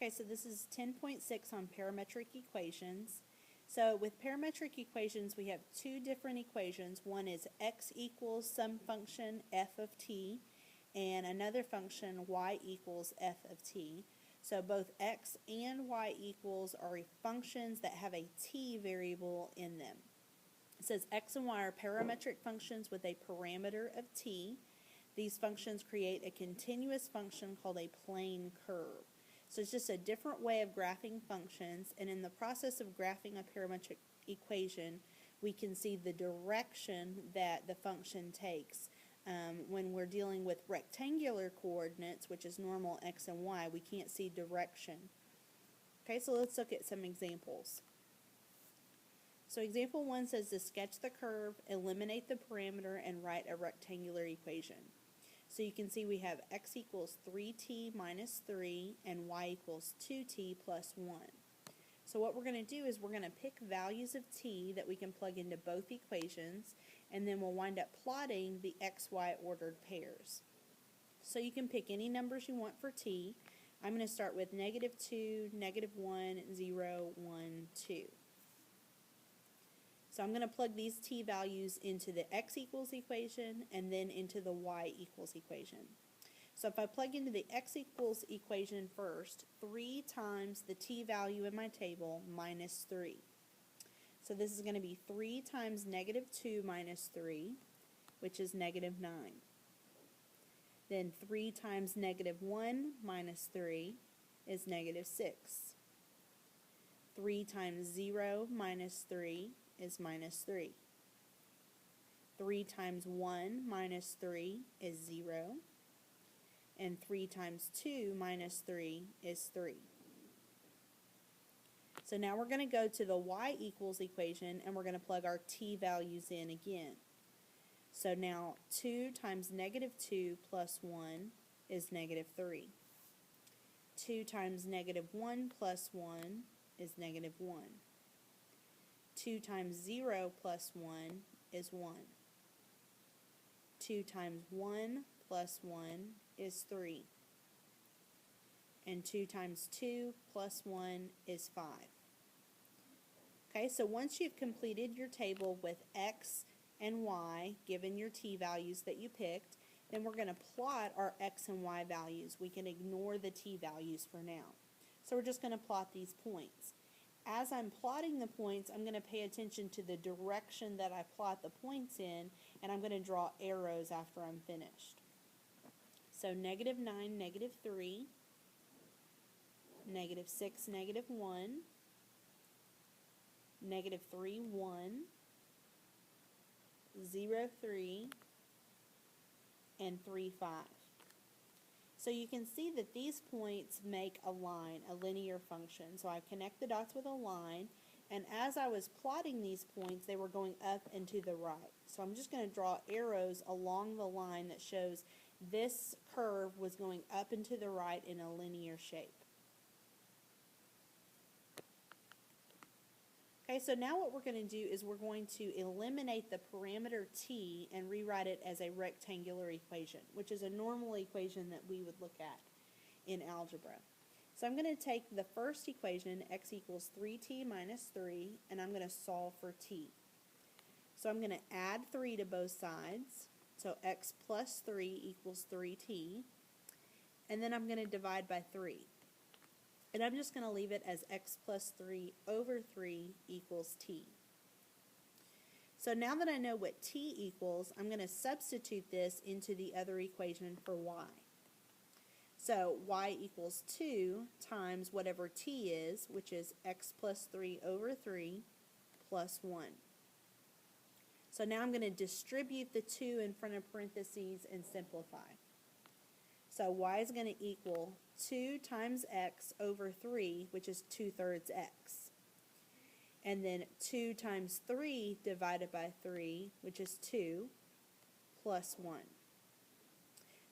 Okay, so this is 10.6 on parametric equations. So with parametric equations, we have two different equations. One is x equals some function f of t, and another function y equals f of t. So both x and y equals are functions that have a t variable in them. It says x and y are parametric functions with a parameter of t. These functions create a continuous function called a plane curve. So it's just a different way of graphing functions, and in the process of graphing a parametric equation, we can see the direction that the function takes. When we're dealing with rectangular coordinates, which is normal x and y, we can't see direction. Okay, so let's look at some examples. So example 1 says to sketch the curve, eliminate the parameter, and write a rectangular equation. So you can see we have x equals 3t minus 3 and y equals 2t plus 1. So what we're going to do is we're going to pick values of t that we can plug into both equations, and then we'll wind up plotting the xy ordered pairs. So you can pick any numbers you want for t. I'm going to start with -2, -1, 0, 1, 2. So I'm going to plug these t values into the x equals equation and then into the y equals equation. So if I plug into the x equals equation first, 3 times the t value in my table minus 3. So this is going to be 3 times -2 minus 3, which is -9. Then 3 times -1 minus 3 is -6. 3 times 0 minus 3 is minus 3. 3 times 1 minus 3 is 0. And 3 times 2 minus 3 is 3. So now we're going to go to the y equals equation, and we're going to plug our t values in again. So now 2 times -2 plus 1 is -3. 2 times -1 plus 1 is -1. 2 times 0 plus 1 is 1. 2 times 1 plus 1 is 3. And 2 times 2 plus 1 is 5. Okay, so once you've completed your table with x and y, given your t values that you picked, then we're going to plot our x and y values. We can ignore the t values for now. So we're just going to plot these points. As I'm plotting the points, I'm going to pay attention to the direction that I plot the points in, and I'm going to draw arrows after I'm finished. So -9, -3, -6, -1, -3, 1, 0, 3, and 3, 5. So you can see that these points make a line, a linear function. So I connect the dots with a line, and as I was plotting these points, they were going up and to the right. So I'm just going to draw arrows along the line that shows this curve was going up and to the right in a linear shape. Okay, so now what we're going to do is we're going to eliminate the parameter t and rewrite it as a rectangular equation, which is a normal equation that we would look at in algebra. So I'm going to take the first equation, x equals 3t minus 3, and I'm going to solve for t. So I'm going to add 3 to both sides, so x plus 3 equals 3t, and then I'm going to divide by 3. And I'm just going to leave it as x plus 3 over 3 equals t. So now that I know what t equals, I'm going to substitute this into the other equation for y. So y equals 2 times whatever t is, which is x plus 3 over 3 plus 1. So now I'm going to distribute the 2 in front of parentheses and simplify. So y is going to equal 2 times x over 3, which is 2/3 x. And then 2 times 3 divided by 3, which is 2, plus 1.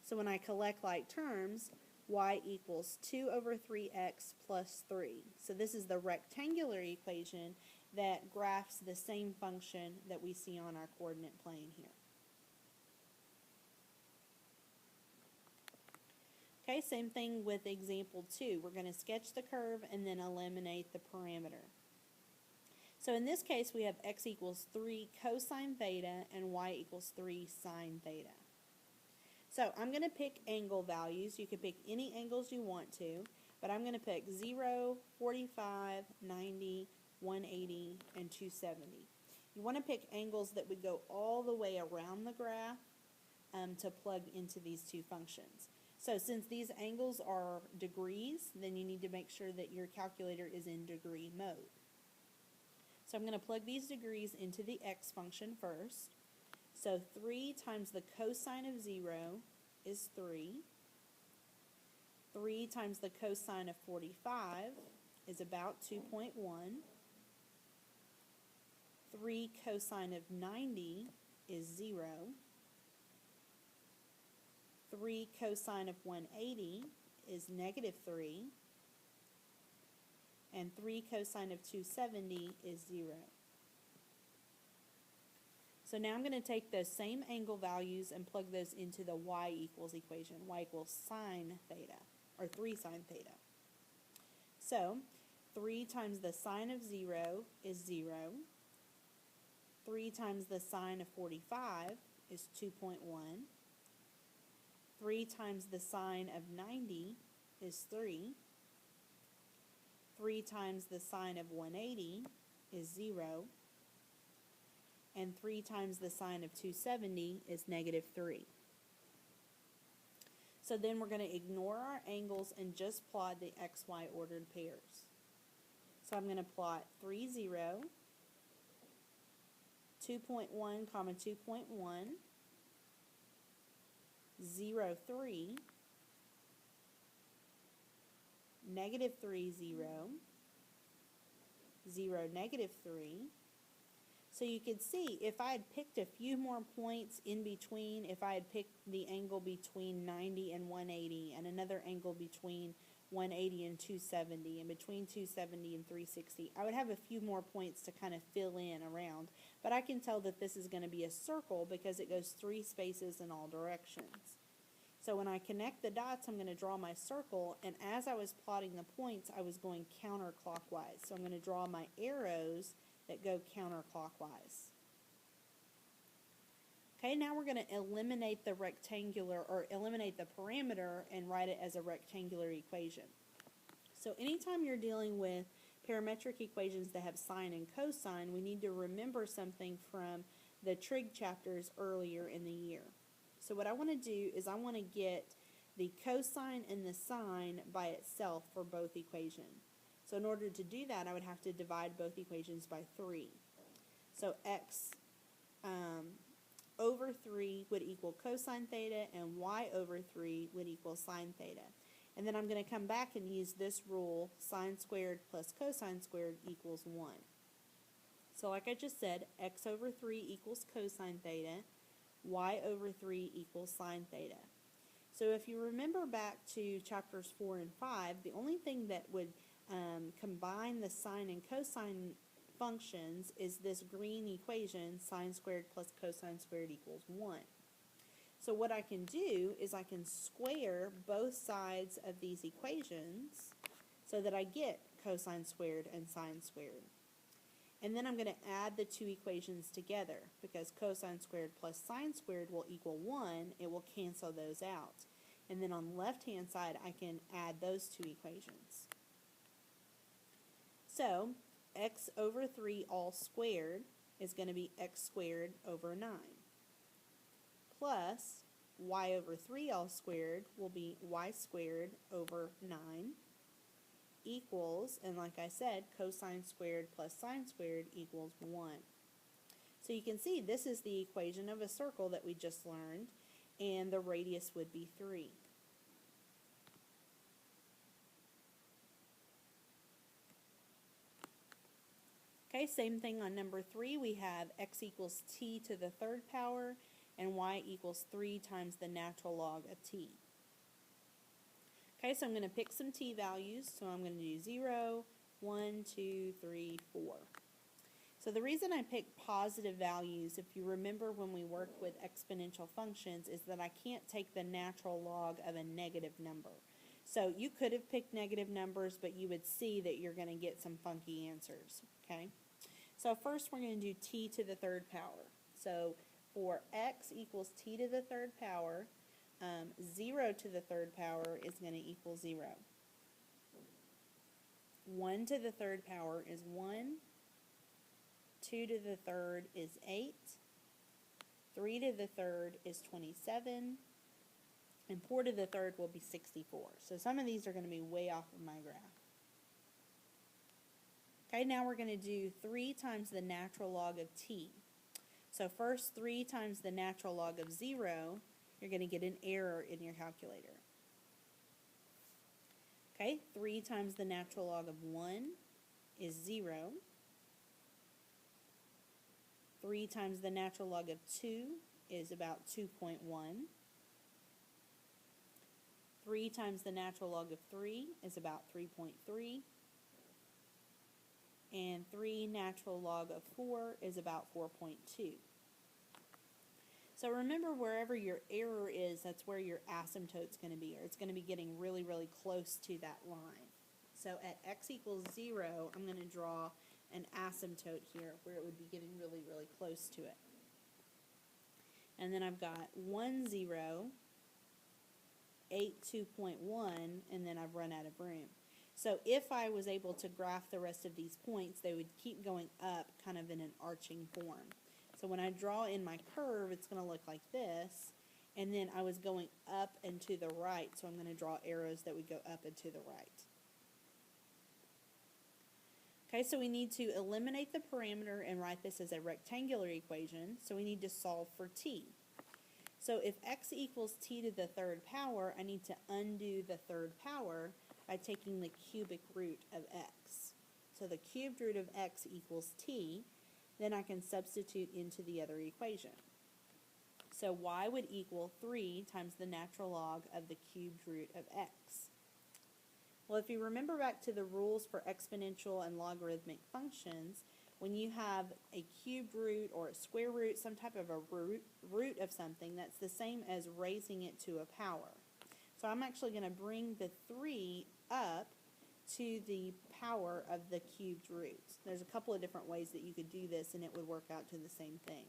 So when I collect like terms, y equals 2 over 3x plus 3. So this is the rectangular equation that graphs the same function that we see on our coordinate plane here. Okay, same thing with example 2. We're going to sketch the curve and then eliminate the parameter. So in this case, we have x equals 3 cosine theta and y equals 3 sine theta. So I'm going to pick angle values. You can pick any angles you want to, but I'm going to pick 0, 45, 90, 180, and 270. You want to pick angles that would go all the way around the graph to plug into these two functions. So since these angles are degrees, then you need to make sure that your calculator is in degree mode. So I'm going to plug these degrees into the x function first. So 3 times the cosine of 0 is 3. 3 times the cosine of 45 is about 2.1. 3 cosine of 90 is 0. 3 cosine of 180 is negative 3. And 3 cosine of 270 is 0. So now I'm going to take those same angle values and plug those into the y equals equation. Y equals sine theta, or 3 sine theta. So 3 times the sine of 0 is 0. 3 times the sine of 45 is 2.1. 3 times the sine of 90 is 3. 3 times the sine of 180 is 0. And 3 times the sine of 270 is negative 3. So then we're going to ignore our angles and just plot the xy ordered pairs. So I'm going to plot 3, 0, 2.1, comma 2.1, 0, 3, negative 3, 0, 0, negative 3. So you can see if I had picked a few more points in between, if I had picked the angle between 90 and 180 and another angle between 180 and 270 and between 270 and 360, I would have a few more points to kind of fill in around. But I can tell that this is going to be a circle because it goes 3 spaces in all directions. So when I connect the dots, I'm going to draw my circle, and as I was plotting the points, I was going counterclockwise. So I'm going to draw my arrows that go counterclockwise. Okay, now we're going to eliminate the rectangular, or eliminate the parameter and write it as a rectangular equation. So anytime you're dealing with parametric equations that have sine and cosine, we need to remember something from the trig chapters earlier in the year. So what I want to do is I want to get the cosine and the sine by itself for both equations. So in order to do that, I would have to divide both equations by 3. So x over 3 would equal cosine theta, and y over 3 would equal sine theta. And then I'm going to come back and use this rule, sine squared plus cosine squared equals 1. So like I just said, x over 3 equals cosine theta, y over 3 equals sine theta. So if you remember back to chapters 4 and 5, the only thing that would combine the sine and cosine functions is this green equation, sine squared plus cosine squared equals 1. So what I can do is I can square both sides of these equations so that I get cosine squared and sine squared. And then I'm going to add the two equations together because cosine squared plus sine squared will equal 1. It will cancel those out. And then on the left-hand side, I can add those two equations. So x over 3 all squared is going to be x squared over 9. Plus y over 3 all squared will be y squared over 9 equals, and like I said, cosine squared plus sine squared equals 1. So you can see this is the equation of a circle that we just learned, and the radius would be 3. Okay, same thing on number 3. We have x equals t to the third power and y equals 3 times the natural log of t. Okay, so I'm going to pick some t values. So I'm going to do 0, 1, 2, 3, 4. So the reason I pick positive values, if you remember when we worked with exponential functions, is that I can't take the natural log of a negative number. So you could have picked negative numbers, but you would see that you're going to get some funky answers, okay? So first we're going to do t to the third power. So for x equals t to the third power, 0 to the third power is going to equal 0. 1 to the third power is 1. 2 to the third is 8. 3 to the third is 27. And 4 to the third will be 64. So some of these are going to be way off of my graph. Okay, now we're going to do 3 times the natural log of t. So first, 3 times the natural log of 0, you're going to get an error in your calculator. Okay, 3 times the natural log of 1 is 0. 3 times the natural log of 2 is about 2.1. 3 times the natural log of 3 is about 3.3. And 3 natural log of 4 is about 4.2. So remember, wherever your error is, that's where your asymptote's going to be, or it's going to be getting really, really close to that line. So at x equals 0, I'm going to draw an asymptote here where it would be getting really, really close to it. And then I've got 1, 0, 8, 2.1, and then I've run out of room. So if I was able to graph the rest of these points, they would keep going up kind of in an arching form. So when I draw in my curve, it's going to look like this, and then I was going up and to the right, so I'm going to draw arrows that would go up and to the right. Okay, so we need to eliminate the parameter and write this as a rectangular equation, so we need to solve for t. So if x equals t to the third power, I need to undo the third power by taking the cubic root of x. So the cubed root of x equals t, then I can substitute into the other equation. So y would equal 3 times the natural log of the cubed root of x. Well, if you remember back to the rules for exponential and logarithmic functions, when you have a cubed root or a square root, some type of a root of something, that's the same as raising it to a power. So I'm actually going to bring the 3 up to the power of the cubed root. There's a couple of different ways that you could do this, and it would work out to the same thing.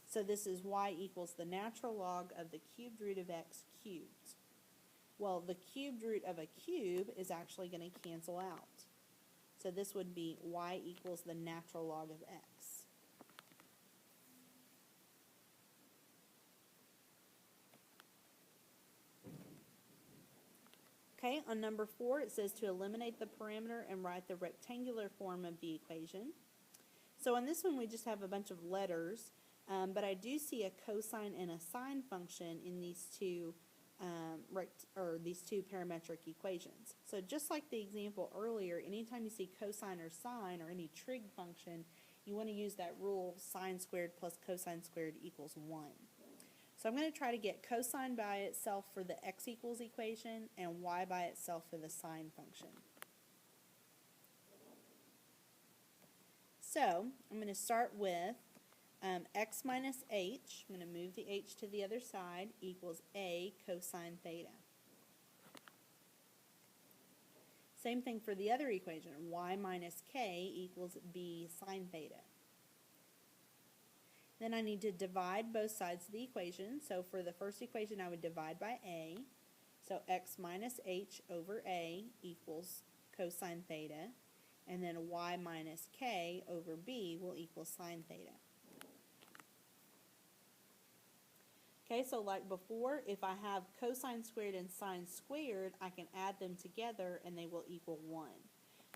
So this is y equals the natural log of the cubed root of x cubed. Well, the cubed root of a cube is actually going to cancel out. So this would be y equals the natural log of x. Okay, on number 4, it says to eliminate the parameter and write the rectangular form of the equation. So on this one, we just have a bunch of letters, but I do see a cosine and a sine function in these two parametric equations. So just like the example earlier, anytime you see cosine or sine or any trig function, you want to use that rule, sine squared plus cosine squared equals 1. So I'm going to try to get cosine by itself for the x equals equation and y by itself for the sine function. So I'm going to start with x minus h, I'm going to move the h to the other side, equals a cosine theta. Same thing for the other equation, y minus k equals b sine theta. Then I need to divide both sides of the equation. So for the first equation, I would divide by a. So x minus h over a equals cosine theta. And then y minus k over b will equal sine theta. Okay, so like before, if I have cosine squared and sine squared, I can add them together and they will equal 1.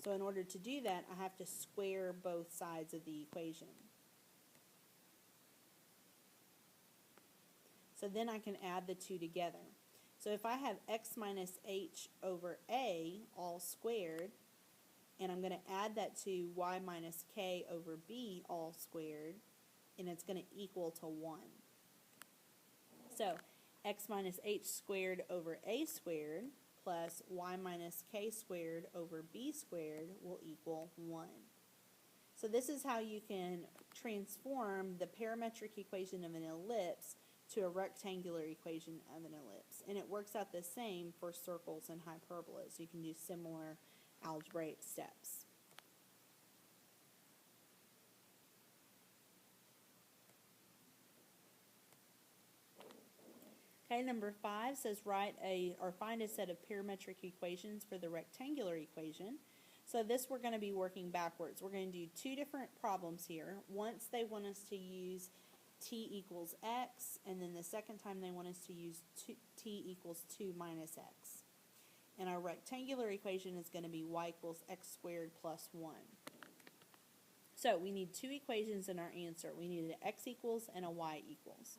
So in order to do that, I have to square both sides of the equation. So then I can add the two together. So if I have x minus h over a all squared, and I'm going to add that to y minus k over b all squared, and it's going to equal to 1. So x minus h squared over a squared plus y minus k squared over b squared will equal 1. So this is how you can transform the parametric equation of an ellipse to a rectangular equation of an ellipse. And it works out the same for circles and hyperbolas. You can do similar algebraic steps. Okay, number 5 says find a set of parametric equations for the rectangular equation. So this we're going to be working backwards. We're going to do two different problems here. Once they want us to use t equals x, and then the second time they want us to use t equals 2 minus x. And our rectangular equation is going to be y equals x squared plus 1. So we need two equations in our answer. We need an x equals and a y equals.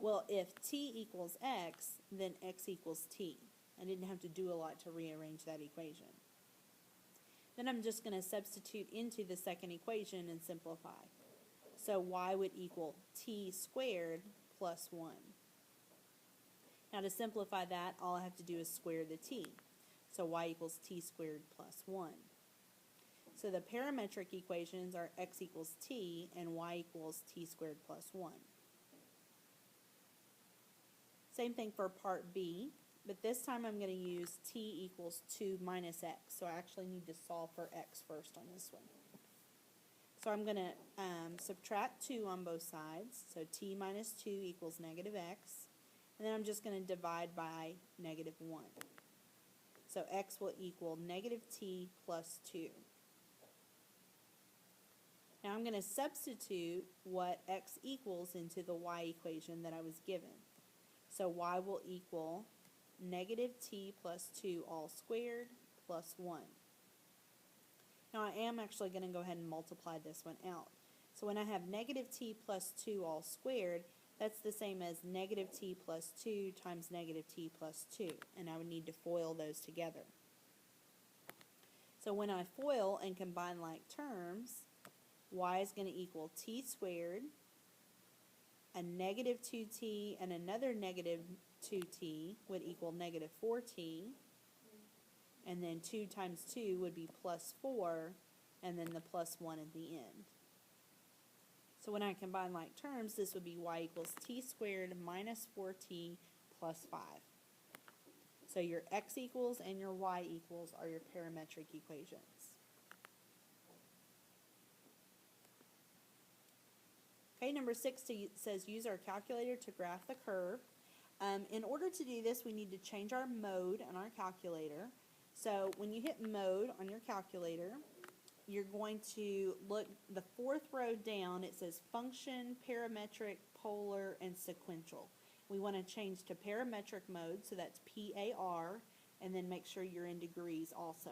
Well, if t equals x, then x equals t. I didn't have to do a lot to rearrange that equation. Then I'm just going to substitute into the second equation and simplify. So y would equal t squared plus 1. Now to simplify that, all I have to do is square the t. So y equals t squared plus 1. So the parametric equations are x equals t and y equals t squared plus 1. Same thing for part B, but this time I'm going to use t equals 2 minus x. So I actually need to solve for x first on this one. So I'm going to subtract 2 on both sides. So t minus 2 equals negative x. And then I'm just going to divide by negative 1. So x will equal negative t plus 2. Now I'm going to substitute what x equals into the y equation that I was given. So y will equal negative t plus 2 all squared plus 1. Now I am actually going to go ahead and multiply this one out. So when I have negative t plus 2 all squared, that's the same as negative t plus 2 times negative t plus 2. And I would need to FOIL those together. So when I FOIL and combine like terms, y is going to equal t squared, a negative 2t, and another negative 2t would equal negative 4t. And then 2 times 2 would be plus 4, and then the plus 1 at the end. So when I combine like terms, this would be y equals t squared minus 4t plus 5. So your x equals and your y equals are your parametric equations. Okay, number 6 says use our calculator to graph the curve. In order to do this, we need to change our mode on our calculator. So when you hit mode on your calculator, you're going to look the 4th row down. It says function, parametric, polar, and sequential. We want to change to parametric mode, so that's PAR, and then make sure you're in degrees also.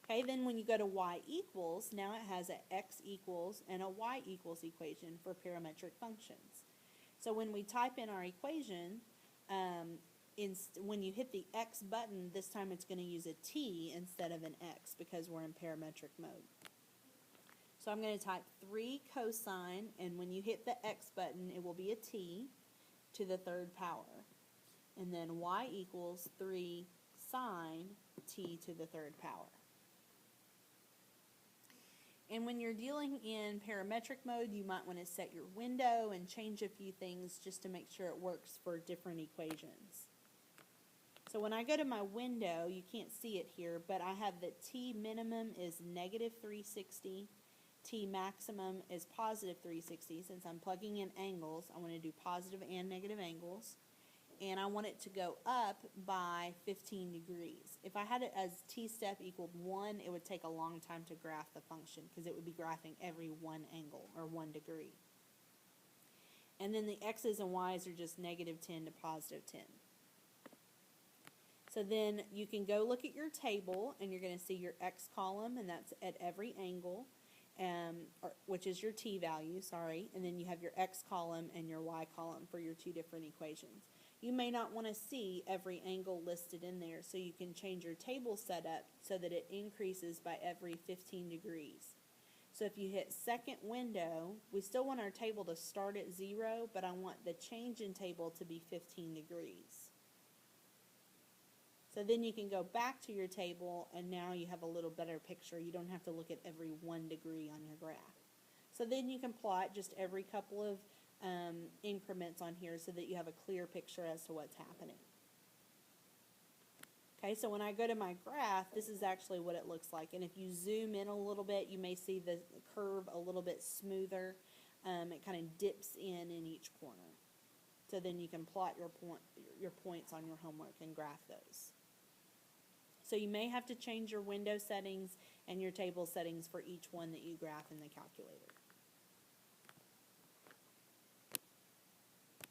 Okay, then when you go to y equals, now it has an x equals and a y equals equation for parametric functions. So when we type in our equation, when you hit the x button, this time it's going to use a t instead of an x because we're in parametric mode. So I'm going to type 3 cosine, and when you hit the x button, it will be a t to the 3rd power. And then y equals 3 sine t to the 3rd power. And when you're dealing in parametric mode, you might want to set your window and change a few things just to make sure it works for different equations. So when I go to my window, you can't see it here, but I have that t minimum is negative 360, t maximum is positive 360. Since I'm plugging in angles, I want to do positive and negative angles. And I want it to go up by 15 degrees. If I had it as t step equaled 1, it would take a long time to graph the function because it would be graphing every 1 angle or 1 degree. And then the x's and y's are just negative 10 to positive 10. So then you can go look at your table, and you're going to see your x column, and that's at every angle, which is your t value, sorry. And then you have your x column and your y column for your 2 different equations. You may not want to see every angle listed in there, so you can change your table setup so that it increases by every 15 degrees. So if you hit second window, we still want our table to start at 0, but I want the change in table to be 15 degrees. So then you can go back to your table, and now you have a little better picture. You don't have to look at every 1 degree on your graph. So then you can plot just every couple of increments on here so that you have a clear picture as to what's happening. Okay, so when I go to my graph, this is actually what it looks like. And if you zoom in a little bit, you may see the curve a little bit smoother. It kind of dips in each corner. So then you can plot your points on your homework and graph those. So you may have to change your window settings and your table settings for each one that you graph in the calculator.